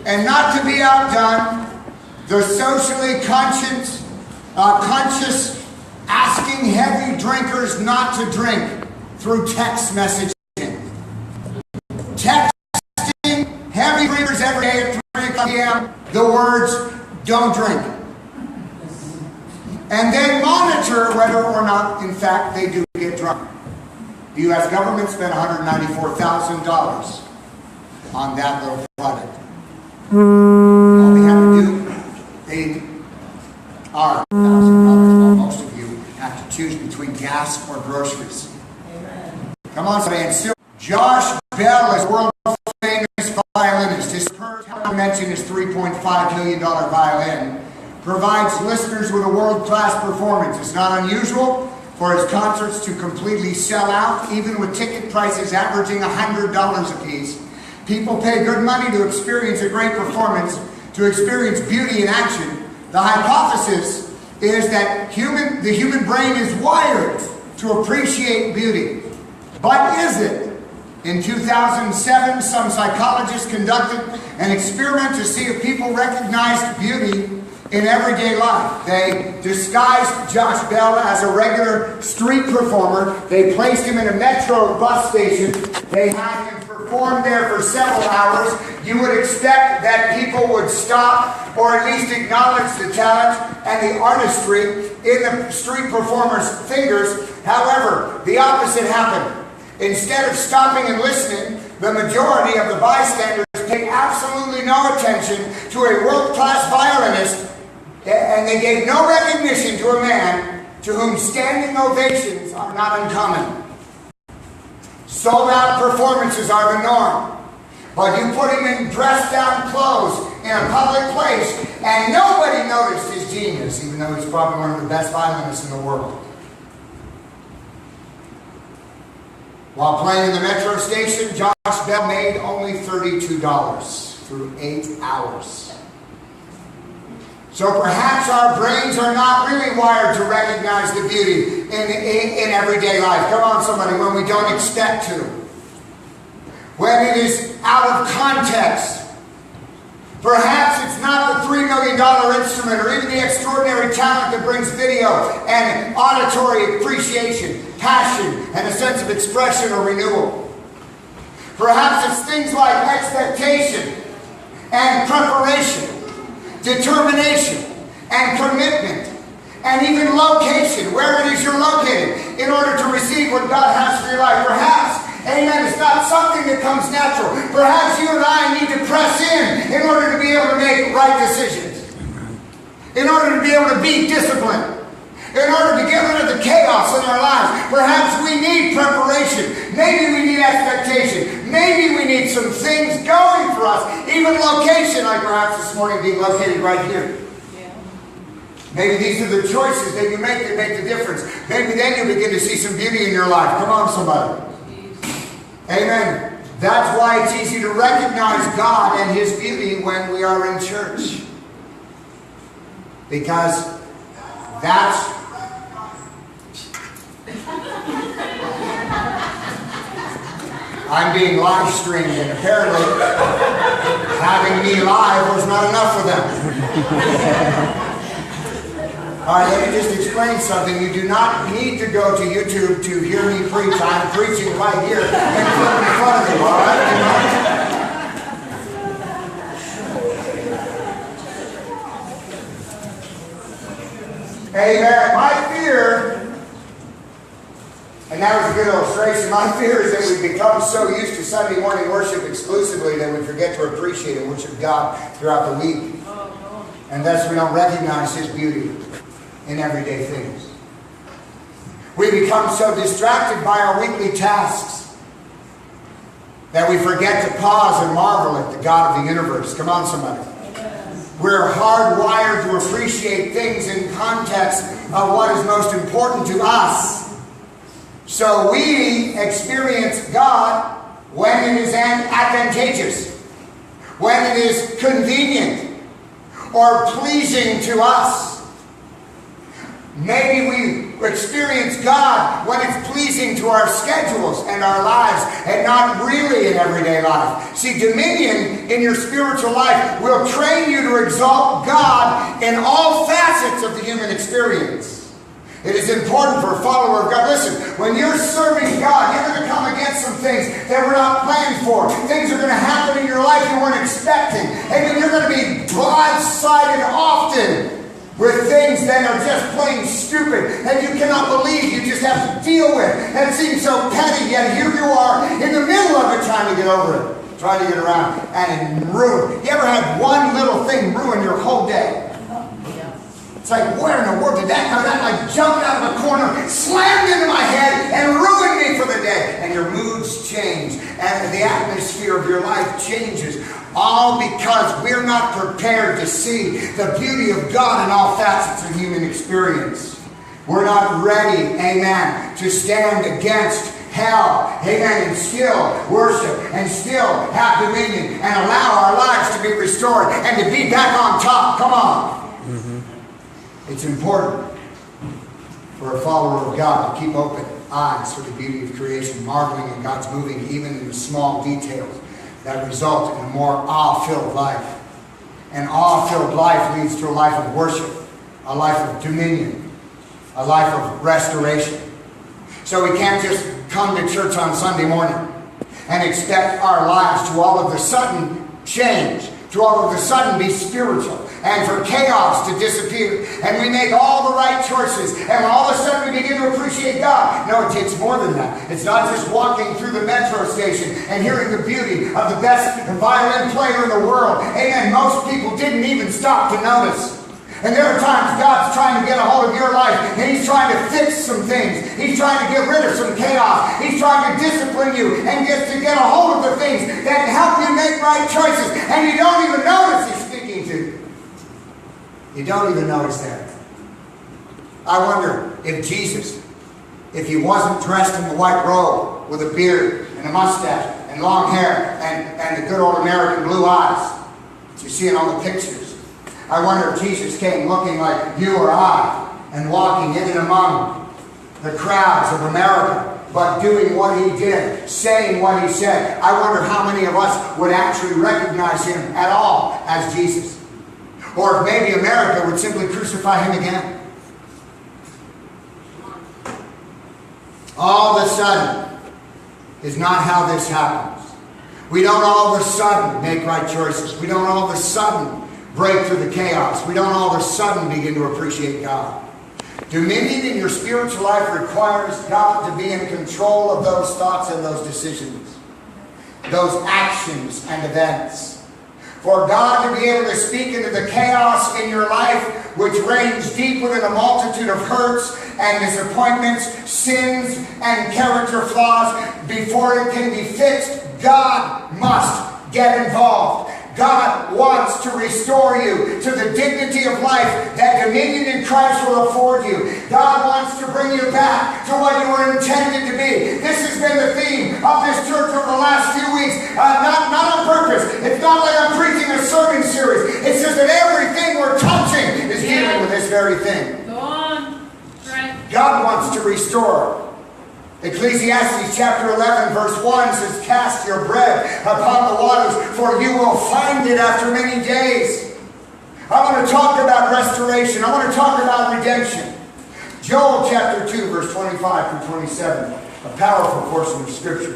And not to be outdone, the socially conscious asking heavy drinkers not to drink through text messaging. Texting heavy drinkers every day at 3 p.m. the words, "Don't drink." And then monitor whether or not, in fact, they do get drunk. The U.S. government spent $194,000 on that little project. All they had to do, they are $1,000. Well, most of you have to choose between gas or groceries. Amen. Come on, somebody. And still, Josh Bell is world famous violinist. His first time mentioned his $3.5 million violin provides listeners with a world-class performance. It's not unusual for his concerts to completely sell out, even with ticket prices averaging $100 a piece. People pay good money to experience a great performance, to experience beauty in action. The hypothesis is that the human brain is wired to appreciate beauty. But is it? In 2007, some psychologists conducted an experiment to see if people recognized beauty in everyday life. They disguised Josh Bell as a regular street performer. They placed him in a metro bus station. They had him perform there for several hours. You would expect that people would stop or at least acknowledge the talent and the artistry in the street performer's fingers. However, the opposite happened. Instead of stopping and listening, the majority of the bystanders paid absolutely no attention to a world-class violinist, and they gave no recognition to a man to whom standing ovations are not uncommon. Sold-out performances are the norm, but you put him in dressed-down clothes in a public place, and nobody noticed his genius, even though he's probably one of the best violinists in the world. While playing in the metro station, Josh Bell made only $32 through 8 hours. So perhaps our brains are not really wired to recognize the beauty in everyday life. Come on, somebody, when we don't expect to. When it is out of context. Perhaps it's not the $3 million instrument or even the extraordinary talent that brings video and auditory appreciation, passion, and a sense of expression or renewal. Perhaps it's things like expectation and preparation, determination and commitment, and even location, where it is you're located, in order to receive what God has for your life. Perhaps, amen, it's not something that comes natural. Perhaps you and I need to press in order to be able to make right decisions, in order to be able to be disciplined, in order to get rid of the chaos in our lives. Perhaps we need preparation. Maybe we need expectation. Maybe we need some things going for us. Even location, like perhaps this morning being located right here. Maybe these are the choices that you make that make the difference. Maybe then you begin to see some beauty in your life. Come on, somebody. Amen. That's why it's easy to recognize God and His beauty when we are in church. Because that's... I'm being live streamed, and apparently having me live was not enough for them. All right, let me just explain something. You do not need to go to YouTube to hear me preach. I'm preaching right here in front of you, all right? Amen. My fear, and that was a good illustration, my fear is that we become so used to Sunday morning worship exclusively that we forget to appreciate and worship God throughout the week. And thus we don't recognize His beauty in everyday things. We become so distracted by our weekly tasks that we forget to pause and marvel at the God of the universe. Come on, somebody. We're hardwired to appreciate things in context of what is most important to us. So we experience God when it is advantageous, when it is convenient or pleasing to us. Maybe we experience God when it's pleasing to our schedules and our lives and not really in everyday life. See, dominion in your spiritual life will train you to exalt God in all facets of the human experience. It is important for a follower of God. Listen, when you're serving God, you're going to come against some things that we're not planned for. Things are going to happen in your life you weren't expecting. And you're going to be blindsided often with things that are just plain stupid and you cannot believe you just have to deal with. And it seems so petty, yet here you are in the middle of it trying to get over it, trying to get around it, and it ruined. You ever had one little thing ruin your whole day? It's like, where in the world did that come? That like jumped out of a corner, slammed into my head, and ruined me for the day. And your moods change, and the atmosphere of your life changes. All because we're not prepared to see the beauty of God in all facets of human experience. We're not ready, amen, to stand against hell, amen, and still worship and still have dominion and allow our lives to be restored and to be back on top. Come on. It's important for a follower of God to keep open eyes for the beauty of creation, marveling at God's moving even in the small details that result in a more awe-filled life. An awe-filled life leads to a life of worship, a life of dominion, a life of restoration. So we can't just come to church on Sunday morning and expect our lives to all of a sudden change, to all of a sudden be spiritual, and for chaos to disappear, and we make all the right choices, and all of a sudden we begin to appreciate God. No, it takes more than that. It's not just walking through the metro station and hearing the beauty of the best violin player in the world. Amen. Most people didn't even stop to notice. And there are times God's trying to get a hold of your life, and He's trying to fix some things. He's trying to get rid of some chaos. He's trying to discipline you and get a hold of the things that help you make right choices, and you don't even notice He's speaking to you. You don't even notice that. I wonder if Jesus, if He wasn't dressed in the white robe with a beard and a mustache and long hair and the good old American blue eyes that you see in all the pictures. I wonder if Jesus came looking like you or I and walking in and among the crowds of America, but doing what He did, saying what He said. I wonder how many of us would actually recognize Him at all as Jesus. Or if maybe America would simply crucify Him again. All of a sudden is not how this happens. We don't all of a sudden make right choices. We don't all of a sudden break through the chaos. We don't all of a sudden begin to appreciate God. Dominion in your spiritual life requires God to be in control of those thoughts and those decisions, those actions and events. For God to be able to speak into the chaos in your life, which reigns deep within a multitude of hurts and disappointments, sins and character flaws, before it can be fixed, God must get involved. God wants to restore you to the dignity of life that dominion in Christ will afford you. God wants to bring you back to what you were intended to be. This has been the theme of this church over the last few weeks. Not on purpose. It's not like I'm preaching a sermon series. It's just that everything we're touching is dealing with this very thing. Go on. Right. God wants to restore. Ecclesiastes chapter 11 verse 1 says, "Cast your bread upon the waters, for you will find it after many days." I want to talk about restoration. I want to talk about redemption. Joel chapter 2 verse 25 through 27, a powerful portion of Scripture.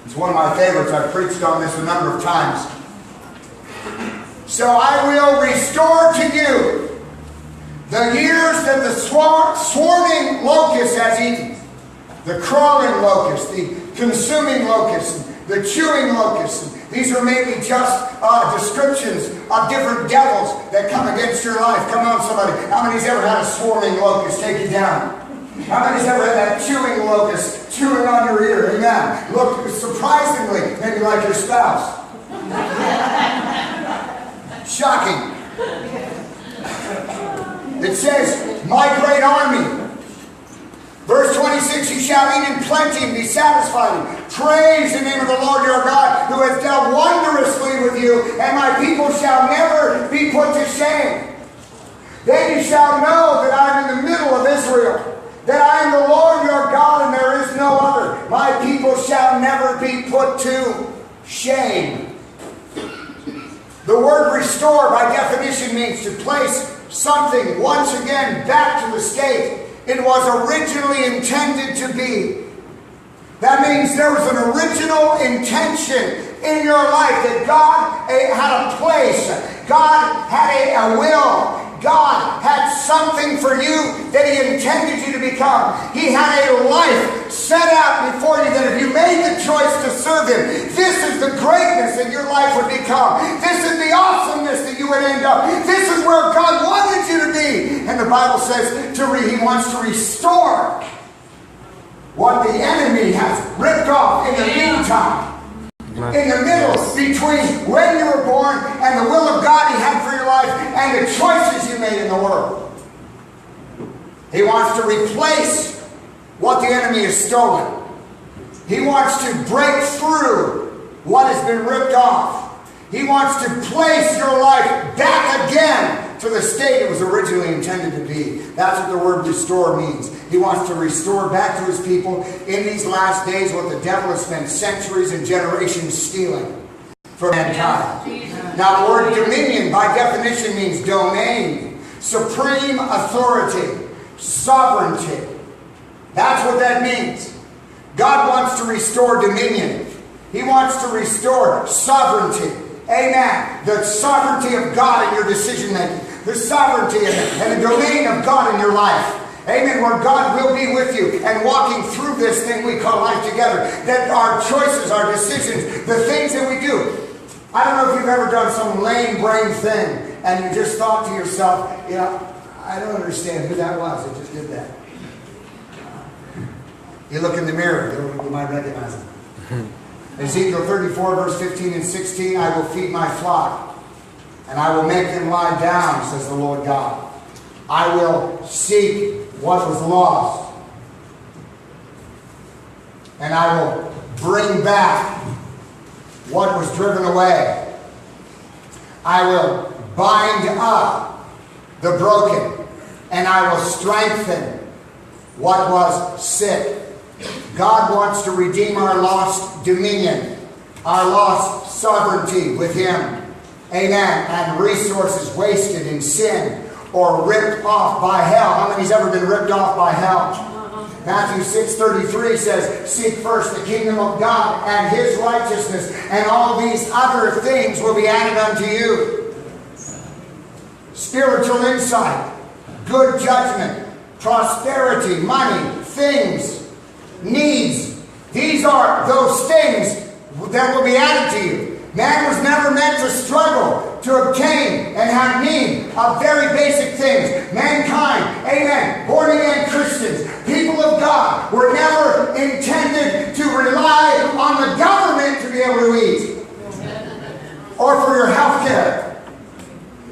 It's one of my favorites. I've preached on this a number of times. "So I will restore to you the years that the swarming locust has eaten, the crawling locust, the consuming locust, the chewing locust." These are maybe just descriptions of different devils that come against your life. Come on, somebody. How many's ever had a swarming locust take you down? How many's ever had that chewing locust chewing on your ear? Amen. Look surprisingly, maybe like your spouse. Shocking. It says, "My great army." Verse 26, "You shall eat in plenty and be satisfied. Praise the name of the Lord your God, who has dealt wondrously with you, and my people shall never be put to shame." Then you shall know that I am in the middle of Israel, that I am the Lord your God, and there is no other. My people shall never be put to shame. The word restore, by definition, means to place something once again back to the state it was originally intended to be. That means there was an original intention in your life, that God had a place, God had a will, God had something for you that He intended you to become. He had a life set out before you that if you made the choice to serve Him, this is the greatness that your life would become. This is the awesomeness that you would end up. This is where God wanted you to be. And the Bible says He wants to restore what the enemy has ripped off in the meantime. In the middle between when you were born and the will of God He had for your life and the choices you made in the world. He wants to replace what the enemy has stolen. He wants to break through what has been ripped off. He wants to place your life back again to the state it was originally intended to be. That's what the word restore means. He wants to restore back to His people in these last days what the devil has spent centuries and generations stealing from mankind. Now the word dominion by definition means domain, supreme authority, sovereignty. That's what that means. God wants to restore dominion. He wants to restore sovereignty. Amen. The sovereignty of God in your decision making. The sovereignty and the domain of God in your life. Amen. Where God will be with you and walking through this thing we call life together. That our choices, our decisions, the things that we do. I don't know if you've ever done some lame brain thing and you just thought to yourself, I don't understand who that was that just did that. You look in the mirror, you might recognize him. Ezekiel 34, verse 15 and 16, I will feed my flock, and I will make them lie down, says the Lord God. I will seek what was lost, and I will bring back what was driven away. I will bind up the broken, and I will strengthen what was sick. God wants to redeem our lost dominion, our lost sovereignty with Him. Amen. And resources wasted in sin or ripped off by hell. How many's ever been ripped off by hell? Matthew 6:33 says, seek first the kingdom of God and His righteousness, and all these other things will be added unto you. Spiritual insight, good judgment, prosperity, money, things, needs. These are those things that will be added to you. Man was never meant to struggle to obtain and have need of very basic things. Mankind, amen, born again Christians, people of God, were never intended to rely on the government to be able to eat or for your health care.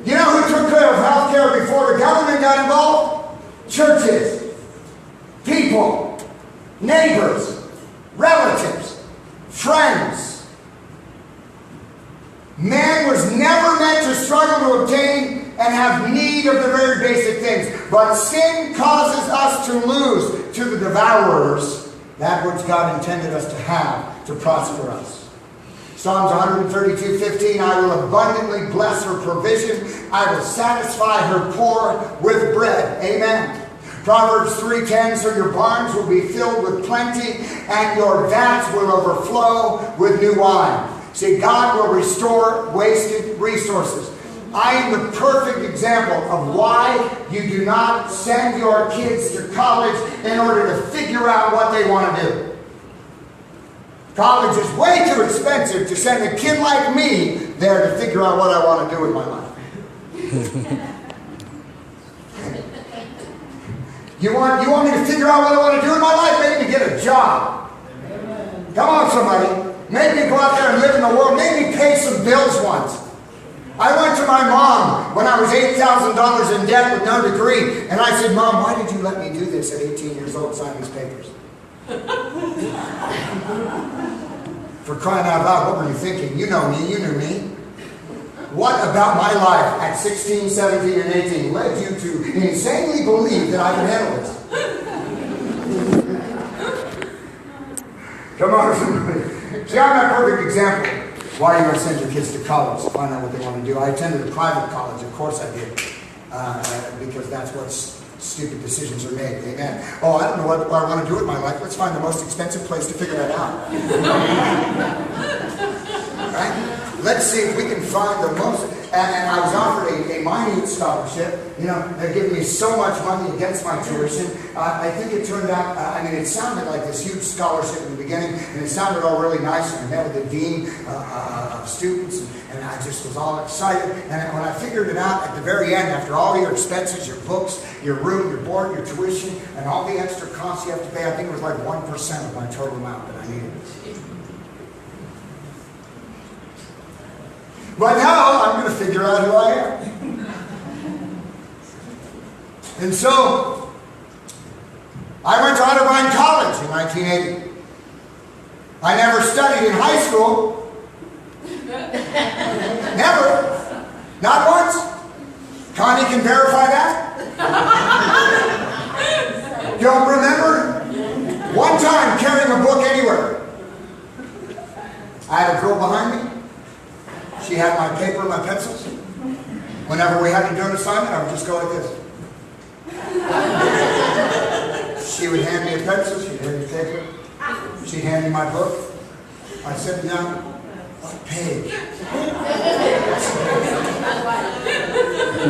You know who took care of health care before the government got involved? Churches, people, neighbors, relatives, friends. Man was never meant to struggle to obtain and have need of the very basic things. But sin causes us to lose to the devourers that which God intended us to have to prosper us. Psalms 132:15, I will abundantly bless her provision. I will satisfy her poor with bread. Amen. Proverbs 3:10, so your barns will be filled with plenty and your vats will overflow with new wine. See, God will restore wasted resources. I am the perfect example of why you do not send your kids to college in order to figure out what they want to do. College is way too expensive to send a kid like me there to figure out what I want to do with my life. You want me to figure out what I want to do in my life? Make me get a job. Come on, somebody. Make me go out there and live in the world. Make me pay some bills once. I went to my mom when I was $8,000 in debt with no degree, and I said, Mom, why did you let me do this at 18 years old, sign these papers? For crying out loud, what were you thinking? You know me, you knew me. What about my life at 16, 17, and 18 led you to insanely believe that I can handle this? Come on, somebody. See, I'm that perfect example. Why are you going to send your kids to college to find out what they want to do? I attended a private college. Of course I did. Because that's what stupid decisions are made. Amen. Oh, I don't know what I want to do with my life. Let's find the most expensive place to figure that out. Right? Let's see if we can find the most. And I was offered a minute scholarship. You know, they're giving me so much money against my tuition. I think it turned out, it sounded like this huge scholarship in the beginning, and it sounded all really nice. And I met with the dean of students, and I just was all excited. And when I figured it out at the very end, after all your expenses, your books, your room, your board, your tuition, and all the extra costs you have to pay, I think it was like 1% of my total amount that I needed. But now I'm going to figure out who I am. And so I went to Otterbein College in 1980. I never studied in high school. Never. Not once. Connie can verify that. Don't remember one time carrying a book anywhere. I had a girl behind me. She had my paper and my pencils. Whenever we had to do an assignment, I would just go like this. She would hand me a pencil, she'd hand me paper, she'd hand me my book. I'd sit down, what page?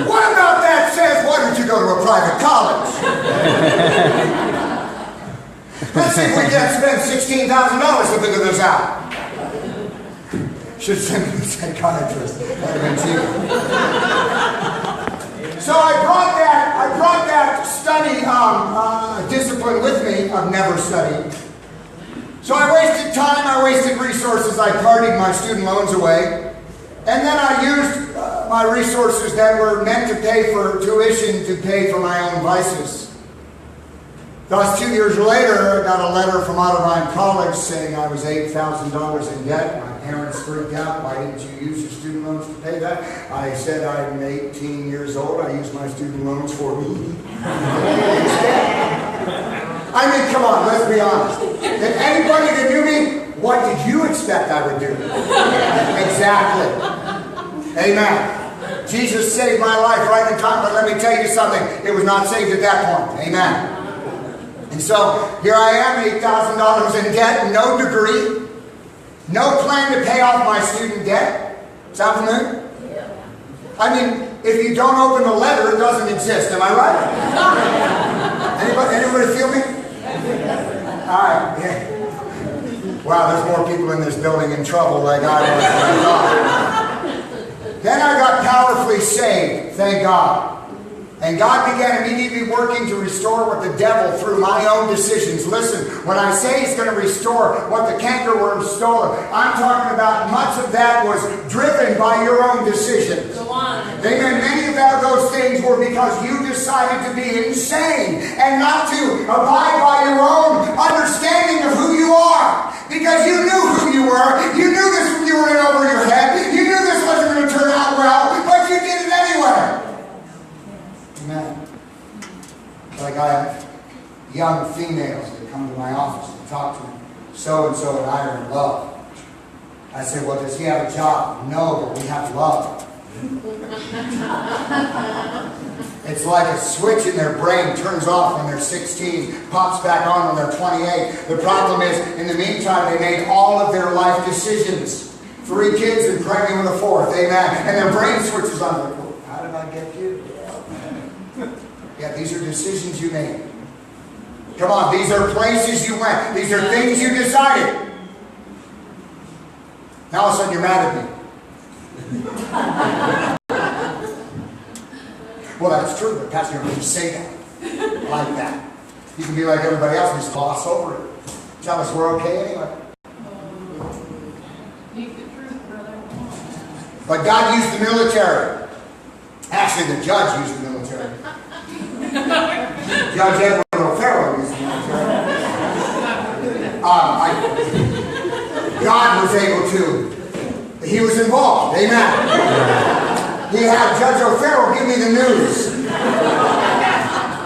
What about that says, why don't you go to a private college? Let's see if we can spend $16,000 to figure this out. Should send me to the psychiatrist. That would have been cheaper. So I brought that study discipline with me. I've never studied. So I wasted time, I wasted resources, I partied my student loans away. And then I used my resources that were meant to pay for tuition to pay for my own vices. Thus, 2 years later, I got a letter from Otterbein College saying I was $8,000 in debt. My parents freaked out. Why didn't you use your student loans to pay that? I said I'm 18 years old. I used my student loans for me. I mean, come on, let's be honest. If anybody that knew me, what did you expect I would do? Exactly. Amen. Jesus saved my life right in time, but let me tell you something. It was not saved at that point. Amen. And so, here I am, $8,000 in debt, no degree, no plan to pay off my student debt. Sound familiar? Yeah. I mean, if you don't open the letter, it doesn't exist. Am I right? Anybody feel me? All right. Yeah. Wow, there's more people in this building in trouble like I was. Then I got powerfully saved, thank God. And God began immediately working to restore what the devil, through my own decisions. Listen, when I say He's going to restore what the cankerworm stole, I'm talking about much of that was driven by your own decisions. Go on. Amen. Many of those things were because you decided to be insane and not to abide by your own understanding of who you are. Because you knew who you were. You knew this when you were in over your head. You knew this wasn't going to turn out well, but you did it anyway. Amen. Like I have young females that come to my office and talk to me. So-and-so and I are in love. I say, well, does he have a job? No, but we have love. It's like a switch in their brain turns off when they're 16, pops back on when they're 28. The problem is, in the meantime, they made all of their life decisions. 3 kids and pregnant with a 4th. Amen. And their brain switches on. Like, well, how did I get you? Yeah, these are decisions you made. Come on, these are places you went. These are things you decided. Now all of a sudden you're mad at me. Well, that's true, but Pastor, you don't just say that like that. You can be like everybody else and just gloss over it. Tell us we're okay anyway. Speak the truth, brother. But God used the military. Actually, the judge used the military. Judge Edward O'Farrell used the military. God was able to. He was involved. Amen. He had Judge O'Farrell give me the news.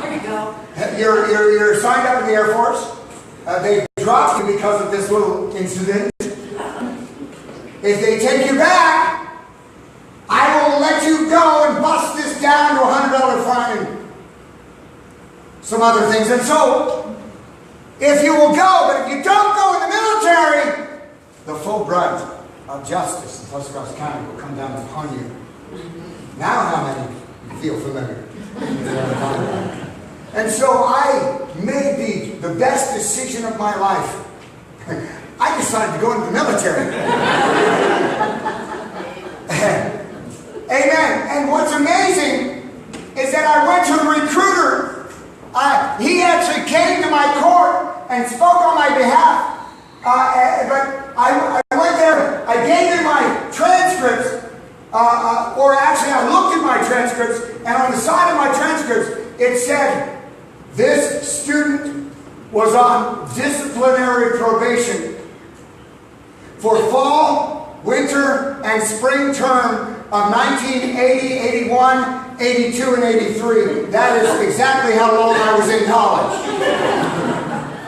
There you go. You're signed up in the Air Force. They dropped you because of this little incident. If they take you back, I will let you go and bust this down to a $100 fine and some other things. And so, if you will go, but if you don't go in the military, the full brunt of justice in Tuscarawas County will come down upon you. Now how many feel familiar? And so I made the best decision of my life. I decided to go into the military. Amen. And what's amazing is that I went to a recruiter. He actually came to my court and spoke on my behalf. But I went there, I gave him my transcripts, or actually I looked at my transcripts, and on the side of my transcripts, it said, this student was on disciplinary probation for fall, winter, and spring term of 1980, 81, 82, and 83. That is exactly how long I was in college.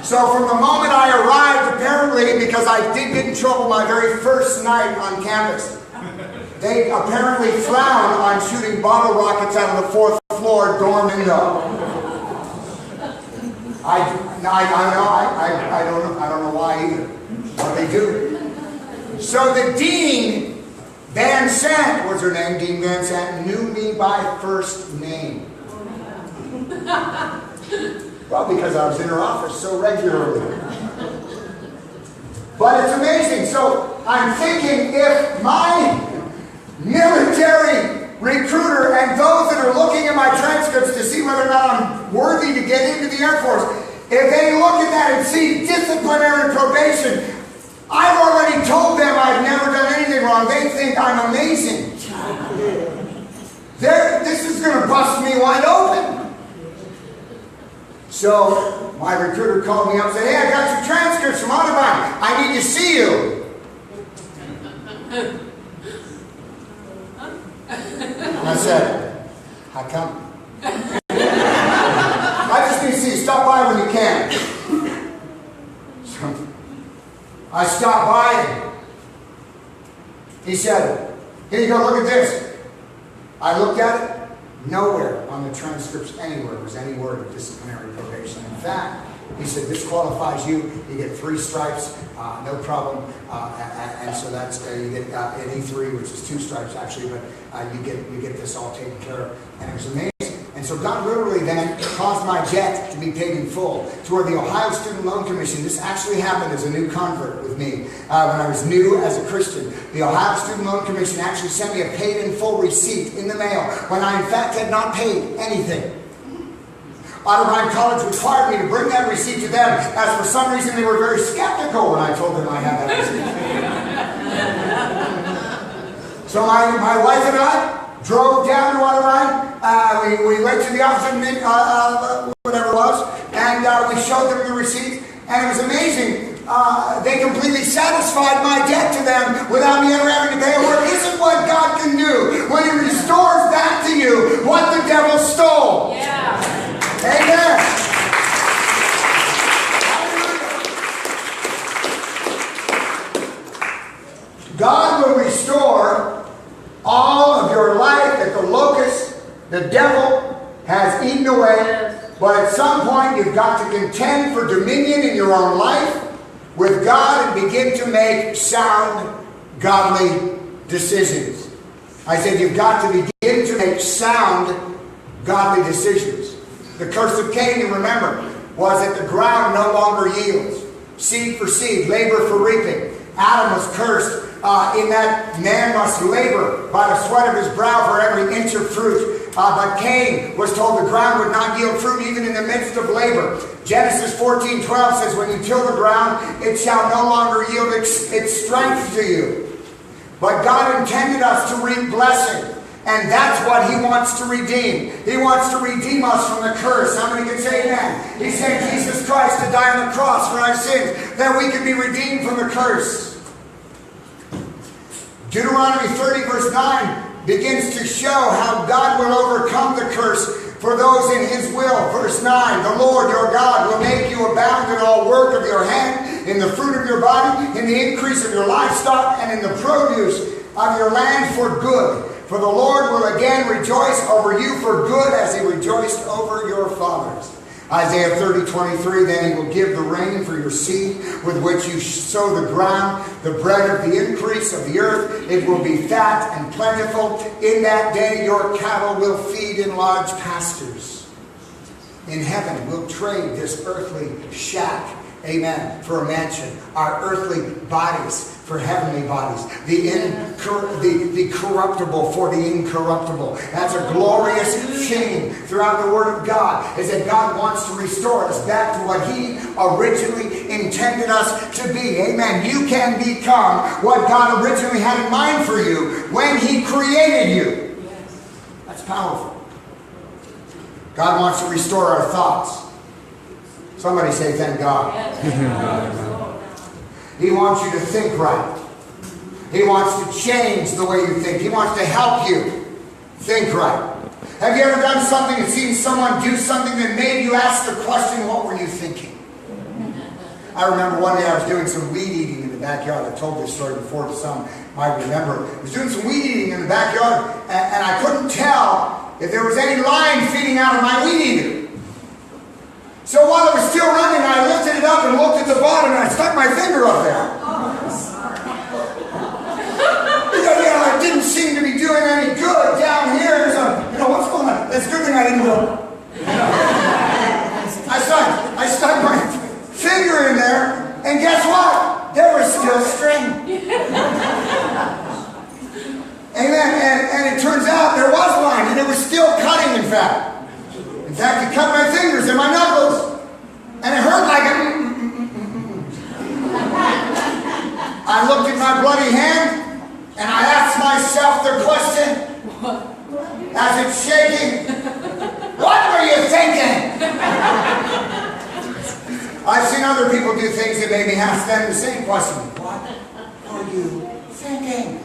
So from the moment I arrived, apparently, because I did get in trouble my very first night on campus, they apparently frowned on shooting bottle rockets out of the 4th floor dorm window. I don't know why either, but they do. So the dean, Van Sant was her name, Dean Van Sant, knew me by first name. Well, because I was in her office so regularly. But it's amazing. So I'm thinking, if my military recruiter and those that are looking at my transcripts to see whether or not I'm worthy to get into the Air Force, if they look at that and see disciplinary probation, I've already told them I've never done anything wrong. They think I'm amazing. This is going to bust me wide open. So my recruiter called me up and said, hey, I got your transcripts from Audubon. I need to see you. And I said, how come? I just need to see you. Stop by when you can. So I stopped by and he said, here you go, look at this. I looked at it. Nowhere on the transcripts anywhere was any word of disciplinary probation. In fact, he said, this qualifies you. You get 3 stripes, no problem. And so that's, you get an E3, which is 2 stripes actually, but you get this all taken care of. And it was amazing. And so God literally then caused my debt to be paid in full. To where the Ohio Student Loan Commission, this actually happened as a new convert with me. When I was new as a Christian, the Ohio Student Loan Commission actually sent me a paid in full receipt in the mail when I in fact had not paid anything. Audubon College required me to bring that receipt to them, as for some reason they were very skeptical when I told them I had that receipt. So my wife and I drove down to Audubon. We went to the office, whatever it was, and we showed them the receipt, and it was amazing. They completely satisfied my debt to them without me ever having to pay a word. Isn't what God can do when He restores back to you what the devil stole? Yeah. Amen. God will restore all of your life that the locust, the devil, has eaten away. But at some point you've got to contend for dominion in your own life with God and begin to make sound, godly decisions. I said you've got to begin to make sound, godly decisions. The curse of Cain, you remember, was that the ground no longer yields. Seed for seed, labor for reaping. Adam was cursed in that man must labor by the sweat of his brow for every inch of fruit. But Cain was told the ground would not yield fruit even in the midst of labor. Genesis 14:12 says, when you till the ground, it shall no longer yield its strength to you. But God intended us to reap blessing. And that's what He wants to redeem. He wants to redeem us from the curse. How many can say amen? He sent Jesus Christ to die on the cross for our sins, that we could be redeemed from the curse. Deuteronomy 30 verse 9 begins to show how God will overcome the curse for those in His will. Verse 9, the Lord your God will make you abound in all work of your hand, in the fruit of your body, in the increase of your livestock, and in the produce of your land for good. For the Lord will again rejoice over you for good as He rejoiced over your fathers. Isaiah 30:23, then He will give the rain for your seed, with which you sow the ground, the bread of the increase of the earth. It will be fat and plentiful. In that day your cattle will feed in large pastures. In heaven we'll trade this earthly shack, amen, for a mansion. Our earthly bodies for heavenly bodies. The corruptible for the incorruptible. That's a glorious theme throughout the Word of God, is that God wants to restore us back to what He originally intended us to be. Amen. You can become what God originally had in mind for you when He created you. That's powerful. God wants to restore our thoughts. Somebody say, thank God. He wants you to think right. He wants to change the way you think. He wants to help you think right. Have you ever done something and seen someone do something that made you ask the question, what were you thinking? I remember one day I was doing some weed eating in the backyard. I told this story before to some might remember. I was doing some weed eating in the backyard, and I couldn't tell if there was any line feeding out of my weed eater. So while it was still running, I lifted it up and looked at the bottom, and I stuck my finger up there. Because, it didn't seem to be doing any good down here. So, what's going on? It's a good thing I didn't go. I stuck my finger in there, and guess what? There was still string. Amen. And it turns out there was line, and it was still cutting, in fact. In fact, it cut my fingers and my knuckles. And it hurt like I looked at my bloody hand, and I asked myself the question, as it's shaking, what were you thinking? I've seen other people do things that made me ask them the same question. What are you thinking?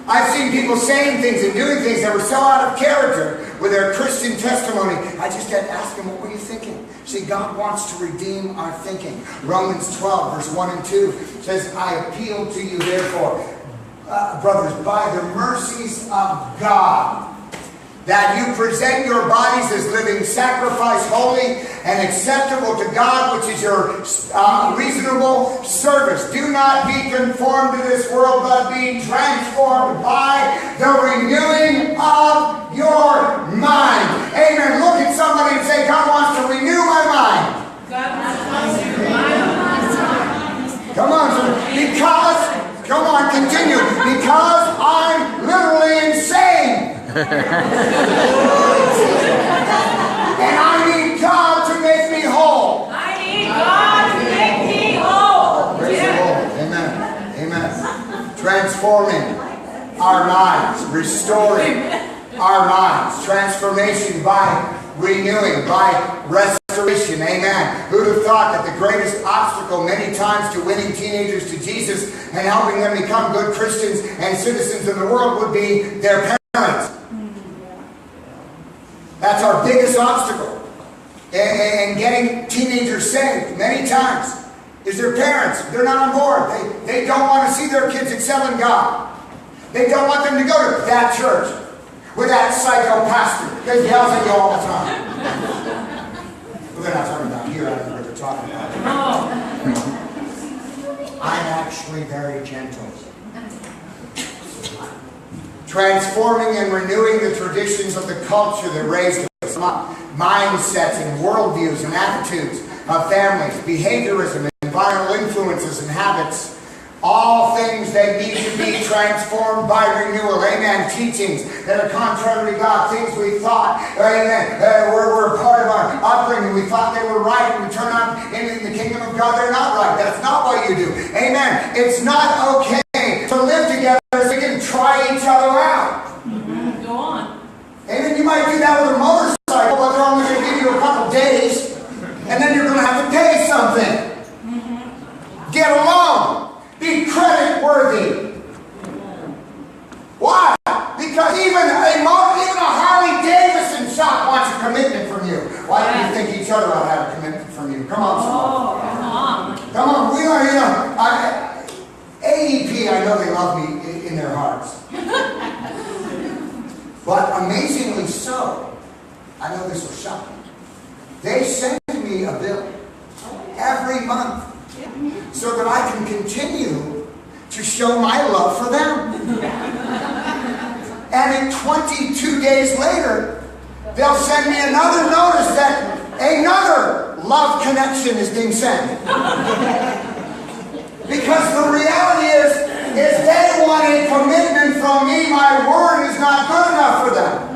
I've seen people saying things and doing things that were so out of character with their Christian testimony. I just had to ask them, what were you thinking? See, God wants to redeem our thinking. Romans 12, verse 1 and 2 says, I appeal to you, therefore, brothers, by the mercies of God, that you present your bodies as living sacrifice, holy and acceptable to God, which is your reasonable service. Do not be conformed to this world, but be transformed by the renewing of your mind. Amen. Look at somebody and say, God wants to renew my mind. God wants to renew my mind. Come on, sir. Come on, continue. Because I'm literally insane. And I need God to make me whole. I need God to make me whole. Praise the Lord. Amen. Amen. Transforming our minds, restoring our minds. Transformation by renewing, by restoration. Amen. Who'd have thought that the greatest obstacle many times to winning teenagers to Jesus and helping them become good Christians and citizens of the world would be their parents. That's our biggest obstacle in getting teenagers saved many times is their parents. They're not on board. They don't want to see their kids excelling God. They don't want them to go to that church with that psycho pastor that yells at you all the time. Well, they're not talking about here. I don't know what they're talking about. I'm actually very gentle. Transforming and renewing the traditions of the culture that raised us, mindsets and worldviews and attitudes of families, behaviorism, environmental influences and habits, all things that need to be transformed by renewal. Amen. Teachings that are contrary to God, things we thought, amen, were part of our upbringing. We thought they were right, and we turn out in the kingdom of God, they're not right. That's not what you do. Amen. It's not okay to live together so we can try each other out. Go on. Amen. You might do that with a motorcycle, but they're only going to give you a couple days, and then you're going to have to pay something. Get along. Be credit worthy. amazingly so, I know this will shock you, they send me a bill every month so that I can continue to show my love for them. And 22 days later, they'll send me another notice that another love connection is being sent. Because the reality is they want a commitment from me. My word is not good enough for them.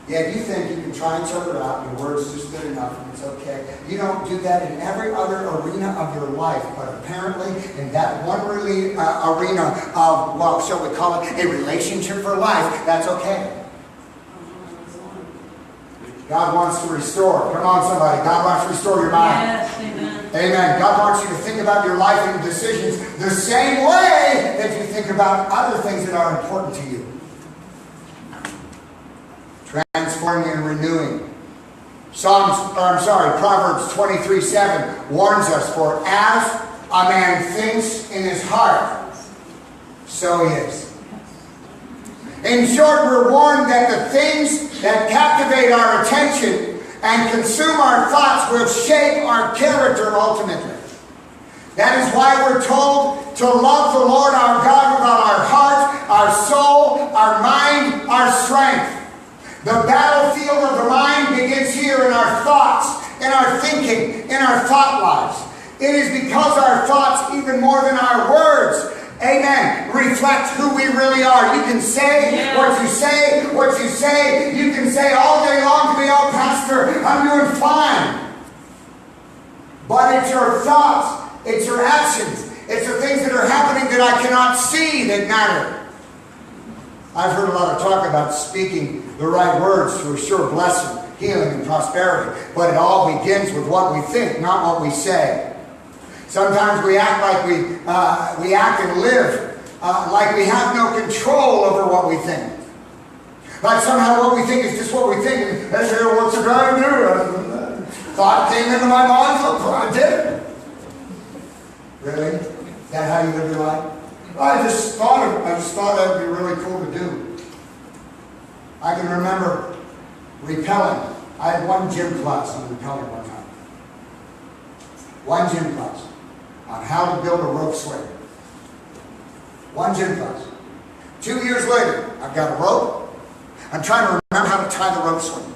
Yet you think you can try each other out, your word's just good enough and it's okay. You don't do that in every other arena of your life, but apparently in that one arena of, well, shall we call it a relationship for life, that's okay. God wants to restore. Come on, somebody. God wants to restore your mind. Yes, amen. Amen. God wants you to think about your life and decisions the same way that you think about other things that are important to you. Transforming and renewing. Proverbs 23:7 warns us, for as a man thinks in his heart, so he is. In short, we're warned that the things that captivate our attention and consume our thoughts will shape our character ultimately. That is why we're told to love the Lord our God with all our heart, our soul, our mind, our strength. The battlefield of the mind begins here in our thoughts, in our thinking, in our thought lives. It is because our thoughts, even more than our words, amen, reflect who we really are. You can say what you say. You can say all day long to me, oh, Pastor, I'm doing fine. But it's your thoughts, it's your actions, it's the things that are happening that I cannot see that matter. I've heard a lot of talk about speaking the right words to assure blessing, healing, and prosperity. But it all begins with what we think, not what we say. Sometimes we act like we act and live like we have no control over what we think. Like somehow what we think is just what we think. And that's what's the guy to do? Thought came into my mind, so I did it. Really? Is that how you live your life? I just thought that'd be really cool to do. I can remember rappelling. I had one gym class on rappelling one time. One gym class on how to build a rope swing. One gym class. 2 years later, I've got a rope. I'm trying to remember how to tie the rope swing.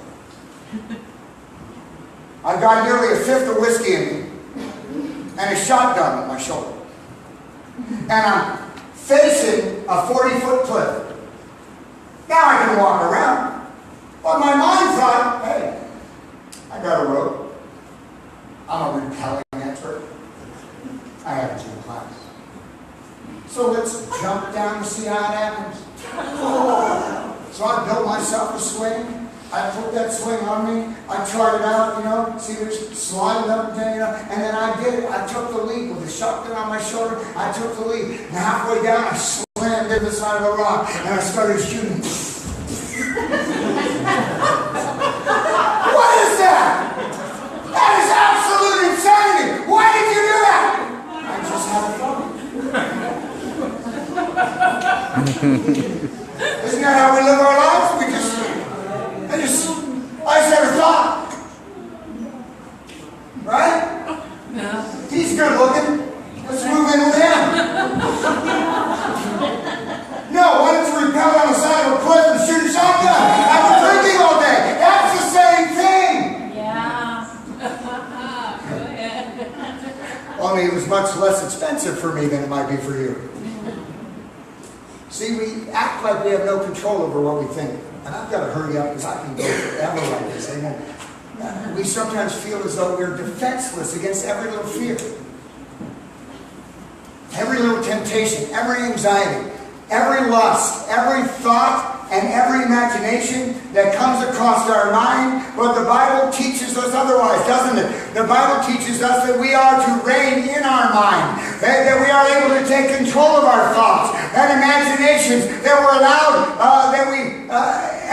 I've got nearly a fifth of whiskey in me and a shotgun on my shoulder. And I'm facing a 40-foot cliff. Now I can walk around. But my mind thought, hey, I got a rope. I'm a rappelling expert. I have a gym class. So let's jump down to see how it happens. So I built myself a swing. I put that swing on me. I tried it out, see there's sliding up and down, and then I did it. I took the leap with the shotgun on my shoulder. I took the leap. And halfway down, I slammed into the side of a rock, and I started shooting. What is that? That is absolute insanity. Why did you do that? I just had fun. Isn't that how we live our lives? I just never thought. Right? Yeah. He's good looking. Let's move in with him. No, why don't you rappel on the side of a cliff and shoot a shotgun after drinking all day? That's the same thing. Yeah. Go ahead. Only it was much less expensive for me than it might be for you. See, we act like we have no control over what we think. And I've got to hurry up because I can go forever like this. Amen. We sometimes feel as though we're defenseless against every little fear, every little temptation, every anxiety, every lust, every thought, and every imagination that comes across our mind. But the Bible teaches us otherwise, doesn't it? The Bible teaches us that we are to reign in our mind, that we are able to take control of our thoughts and imaginations, that we're allowed,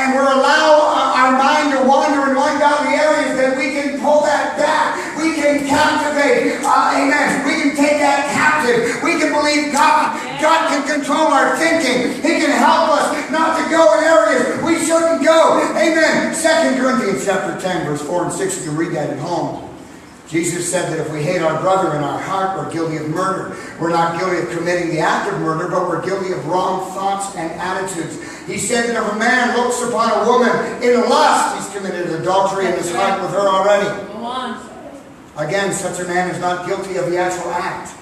and we're allow our mind to wander and run down the areas, that we can pull that back. We can captivate. Amen. We can take that captive. We can believe God. God can control our thinking. He can help us not not to go in areas we shouldn't go. Amen. 2 Corinthians chapter 10, verse 4 and 6. You can read that at home. Jesus said that if we hate our brother in our heart, we're guilty of murder. We're not guilty of committing the act of murder, but we're guilty of wrong thoughts and attitudes. He said that if a man looks upon a woman in lust, he's committed adultery in his heart with her already. Go on. Again, such a man is not guilty of the actual act,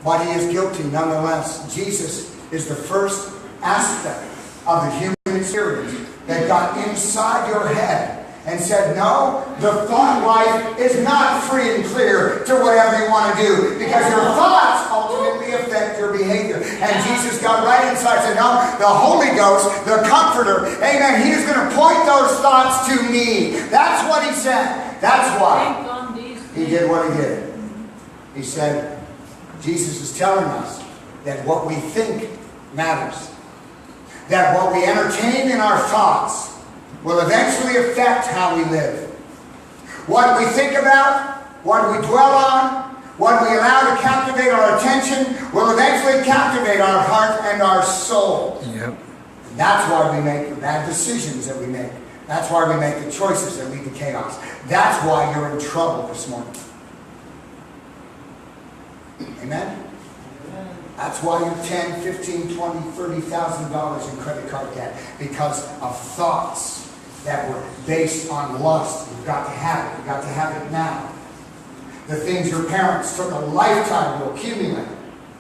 but he is guilty nonetheless. Jesus is the first aspect of the human experience that got inside your head and said, no, the thought life is not free and clear to whatever you want to do, because your thoughts ultimately affect your behavior. And Jesus got right inside and said, no, the Holy Ghost, the Comforter, amen, he is going to point those thoughts to me. That's what he said. That's why he did what he did. He said, Jesus is telling us that what we think matters. That what we entertain in our thoughts will eventually affect how we live. What we think about, what we dwell on, what we allow to captivate our attention will eventually captivate our heart and our soul. Yep. And that's why we make the bad decisions that we make. That's why we make the choices that lead to chaos. That's why you're in trouble this morning. Amen? That's why you're $10, $15, $20, $30,000 in credit card debt, because of thoughts that were based on lust. You've got to have it. You've got to have it now. The things your parents took a lifetime to accumulate,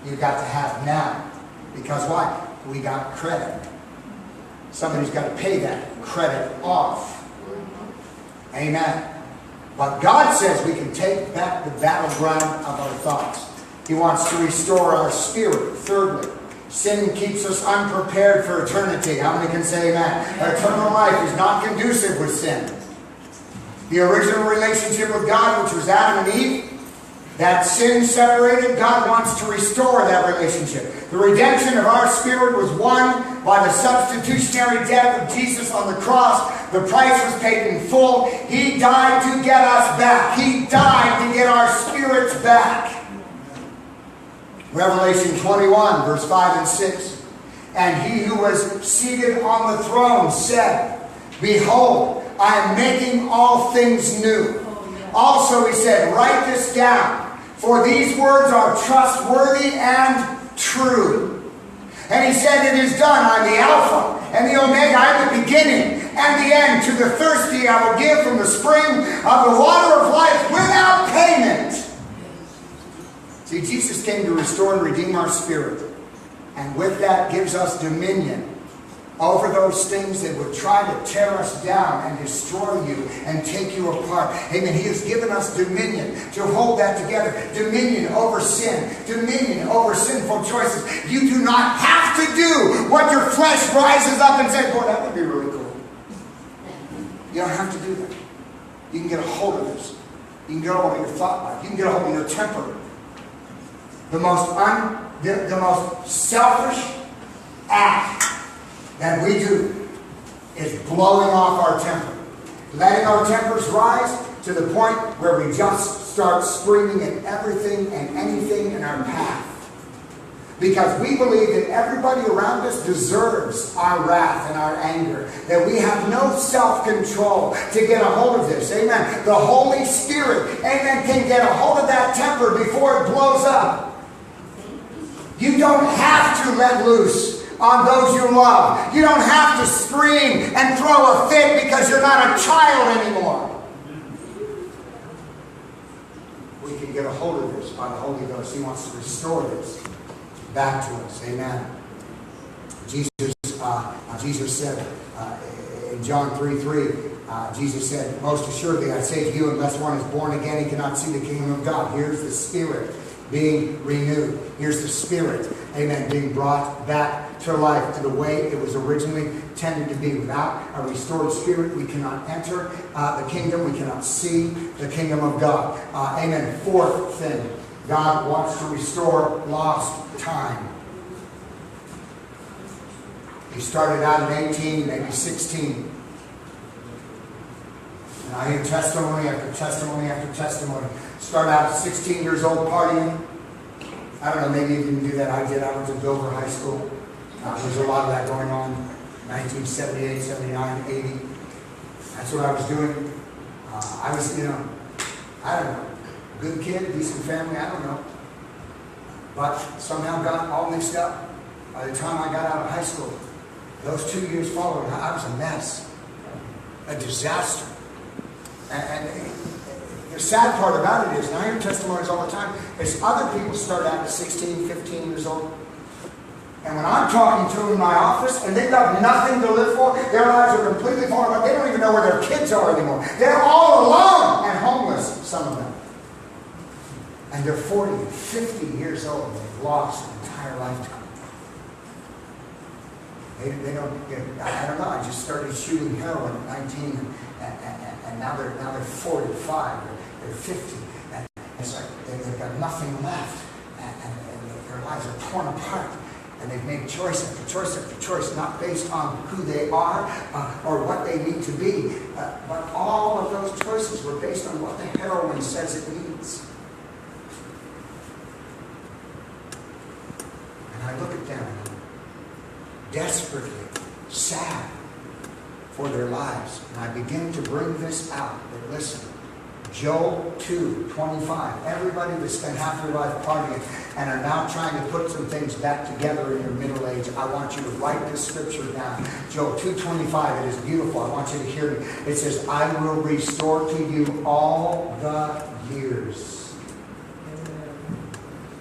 you've got to have now. Because why? We got credit. Somebody's got to pay that credit off. Amen. But God says we can take back the battleground of our thoughts. He wants to restore our spirit. Thirdly, sin keeps us unprepared for eternity. How many can say amen? Eternal life is not conducive with sin. The original relationship with God, which was Adam and Eve, that sin separated, God wants to restore that relationship. The redemption of our spirit was won by the substitutionary death of Jesus on the cross. The price was paid in full. He died to get us back. He died to get our spirits back. Revelation 21, verse 5 and 6. And he who was seated on the throne said, behold, I am making all things new. Also he said, write this down, for these words are trustworthy and true. And he said, it is done. I'm the Alpha and the Omega. I'm the beginning and the end. To the thirsty I will give from the spring of the water of life without payment. See, Jesus came to restore and redeem our spirit. And with that gives us dominion over those things that would try to tear us down and destroy you and take you apart. Amen. He has given us dominion to hold that together. Dominion over sin. Dominion over sinful choices. You do not have to do what your flesh rises up and says, boy, that would be really cool. You don't have to do that. You can get a hold of this. You can get a hold of your thought life. You can get a hold of your temper. The most selfish act that we do is blowing off our temper. Letting our tempers rise to the point where we just start screaming at everything and anything in our path. Because we believe that everybody around us deserves our wrath and our anger. That we have no self-control to get a hold of this. Amen. The Holy Spirit, amen, can get a hold of that temper before it blows up. You don't have to let loose on those you love. You don't have to scream and throw a fit because you're not a child anymore. We can get a hold of this by the Holy Ghost. He wants to restore this back to us. Amen. Jesus said in John 3:3, Jesus said, most assuredly I say to you, unless one is born again, he cannot see the kingdom of God. Here's the Spirit being renewed. Here's the Spirit, amen, being brought back to life to the way it was originally intended to be. Without a restored spirit, we cannot enter the kingdom. We cannot see the kingdom of God. Amen. Fourth thing, God wants to restore lost time. He started out at 18, maybe 16. And I hear testimony after testimony after testimony. Start out at 16 years old partying. I don't know, maybe you didn't do that. I did. I went to Dover High School. There's a lot of that going on. 1978, 79, 80. That's what I was doing. I was, I don't know, good kid, decent family, I don't know. But somehow got all mixed up. By the time I got out of high school, those 2 years following, I was a mess, a disaster. And the sad part about it is, and I hear testimonies all the time, is other people start out at 16, 15 years old. And when I'm talking to them in my office, and they've got nothing to live for, their lives are completely falling apart. They don't even know where their kids are anymore. They're all alone and homeless, some of them. And they're 40 and 50 years old. They've lost an entire lifetime. They don't, I don't know, I just started shooting heroin at 19, and now they're 45, they're 50. And it's like they've got nothing left, and their lives are torn apart. And they've made choice after choice after choice, not based on who they are or what they need to be, but all of those choices were based on what the heroine says it needs. And I look at them, desperately sad for their lives, and I begin to bring this out. But listen, Joel 2:25. Everybody that spent half their life partying and are now trying to put some things back together in your middle age, I want you to write this scripture down. Joel 2:25. It is beautiful. I want you to hear me. It says, I will restore to you all the years.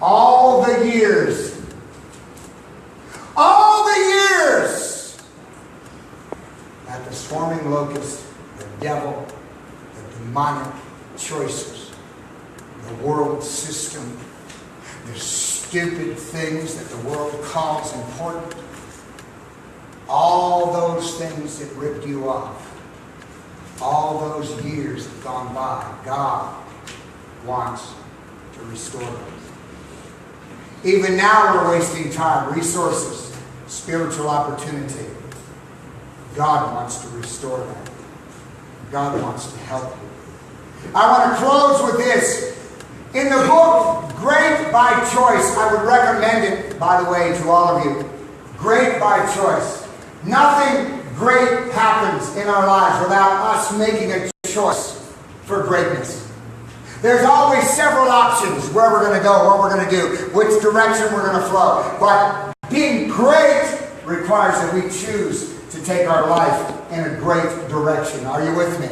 All the years. All the years that the swarming locust, the devil, the demonic choices, the world system, the stupid things that the world calls important, all those things that ripped you off, all those years have gone by, God wants to restore them. Even now we're wasting time, resources, spiritual opportunity. God wants to restore that. God wants to help you. I want to close with this. In the book, Great by Choice, I would recommend it, by the way, to all of you. Great by Choice. Nothing great happens in our lives without us making a choice for greatness. There's always several options where we're going to go, what we're going to do, which direction we're going to flow. But being great requires that we choose to take our life in a great direction. Are you with me?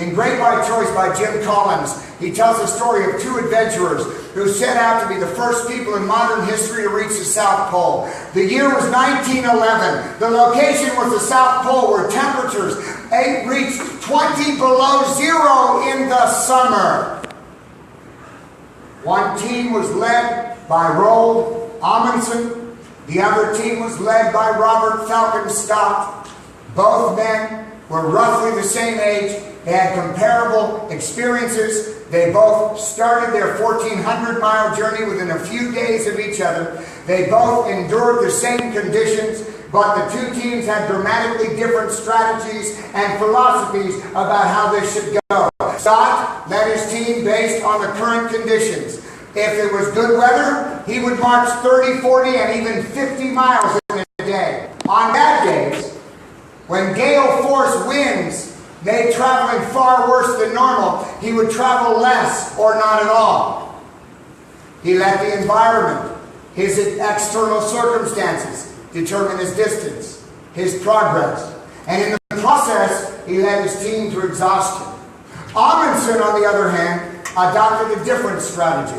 In Great by Choice by Jim Collins, he tells the story of two adventurers who set out to be the first people in modern history to reach the South Pole. The year was 1911. The location was the South Pole, where temperatures reached 20 below zero in the summer. One team was led by Roald Amundsen. The other team was led by Robert Falcon Scott. Both men were roughly the same age. They had comparable experiences. They both started their 1,400-mile journey within a few days of each other. They both endured the same conditions, but the two teams had dramatically different strategies and philosophies about how this should go. Scott led his team based on the current conditions. If it was good weather, he would march 30, 40, and even 50 miles in a day. On bad days, when gale force winds made traveling far worse than normal, he would travel less or not at all. He let the environment, his external circumstances, determine his distance, his progress. And in the process, he led his team to exhaustion. Amundsen, on the other hand, adopted a different strategy.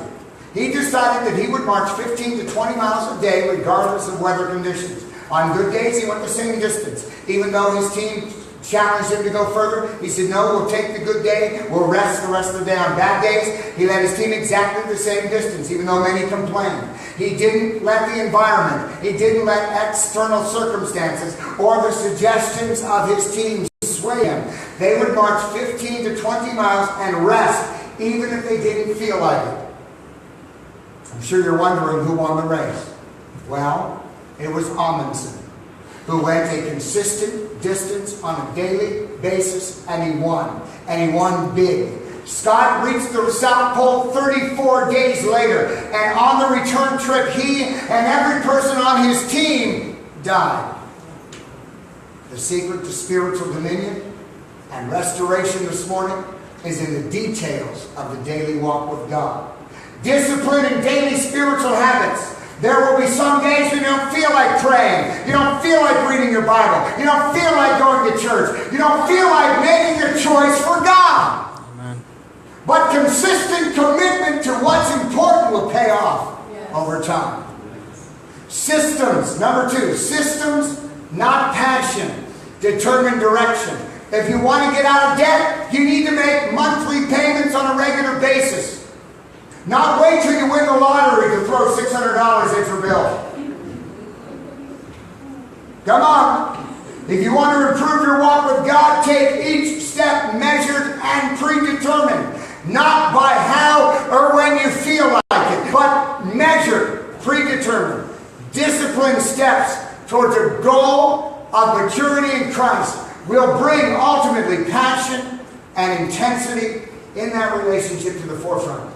He decided that he would march 15 to 20 miles a day regardless of weather conditions. On good days, he went the same distance. Even though his team challenged him to go further, he said, no, we'll take the good day, we'll rest the rest of the day. On bad days, he led his team exactly the same distance, even though many complained. He didn't let the environment, he didn't let external circumstances or the suggestions of his team sway him. They would march 15 to 20 miles and rest, even if they didn't feel like it. I'm sure you're wondering who won the race. Well, it was Amundsen, who went a consistent distance on a daily basis, and he won. And he won big. Scott reached the South Pole 34 days later, and on the return trip, he and every person on his team died. The secret to spiritual dominion and restoration this morning is in the details of the daily walk with God. Discipline and daily spiritual habits. There will be some days when you don't feel like praying. You don't feel like reading your Bible. You don't feel like going to church. You don't feel like making a choice for God. Amen. But consistent commitment to what's important will pay off over time. Systems. Number 2. Systems, not passion. Determine direction. If you want to get out of debt, you need to make monthly payments on a regular basis. Not wait till you win the lottery to throw $600 at your bill. Come on. If you want to improve your walk with God, take each step measured and predetermined. Not by how or when you feel like it, but measured, predetermined, disciplined steps towards a goal of maturity in Christ will bring ultimately passion and intensity in that relationship to the forefront.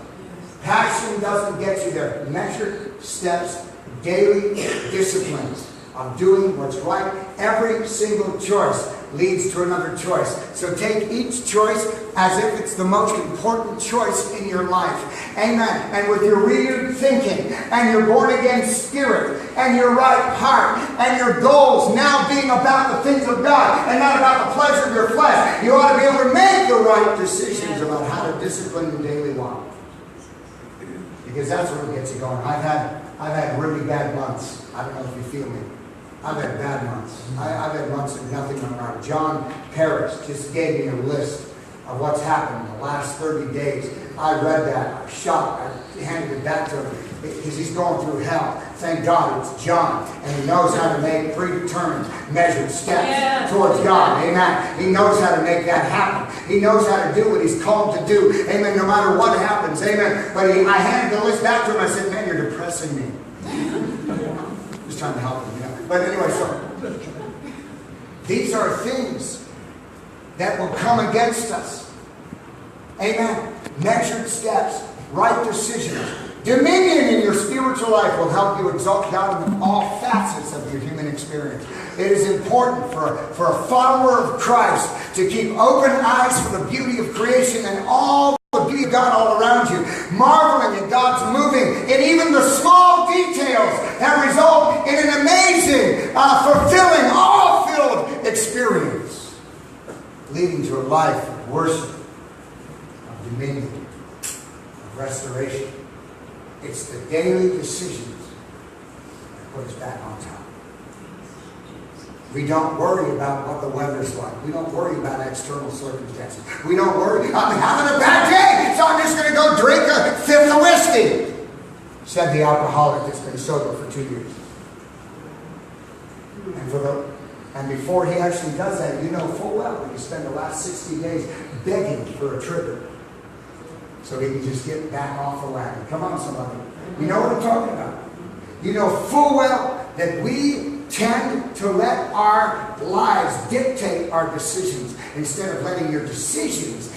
Passion doesn't get you there. Measured steps, daily disciplines of doing what's right. Every single choice leads to another choice. So take each choice as if it's the most important choice in your life. Amen. And with your renewed thinking and your born-again spirit and your right heart and your goals now being about the things of God and not about the pleasure of your flesh, you ought to be able to make the right decisions about how to discipline your daily walk. Because that's what gets you going. I've had really bad months. I don't know if you feel me. I've had bad months. I've had months that nothing went right. John Paris just gave me a list of what's happened in the last 30 days. I read that. I was shocked. I handed it back to him because he's going through hell. Thank God it's John. And he knows how to make predetermined, measured steps towards God. Amen. He knows how to make that happen. He knows how to do what he's called to do. Amen. No matter what happens. Amen. But I handed the list back to him. I said, man, you're depressing me. Just trying to help him. But anyway, so these are things that will come against us. Amen. Measured steps, right decisions. Dominion in your spiritual life will help you exalt God in all facets of your human experience. It is important for a follower of Christ to keep open eyes for the beauty of creation and all the beauty of God all around you, marveling at God's moving in even the small details that result in an amazing, fulfilling, all-filled experience, leading to a life of worship, of dominion, of restoration. It's the daily decisions that put us back on top. We don't worry about what the weather's like. We don't worry about external circumstances. We don't worry, I'm having a bad day, so I'm just going to go drink a fifth of whiskey, said the alcoholic that's been sober for 2 years. And before he actually does that, you know full well that you spend the last 60 days begging for a trigger so he can just get back off the wagon. Come on, somebody. You know what I'm talking about. You know full well that we tend to let our lives dictate our decisions instead of letting your decisions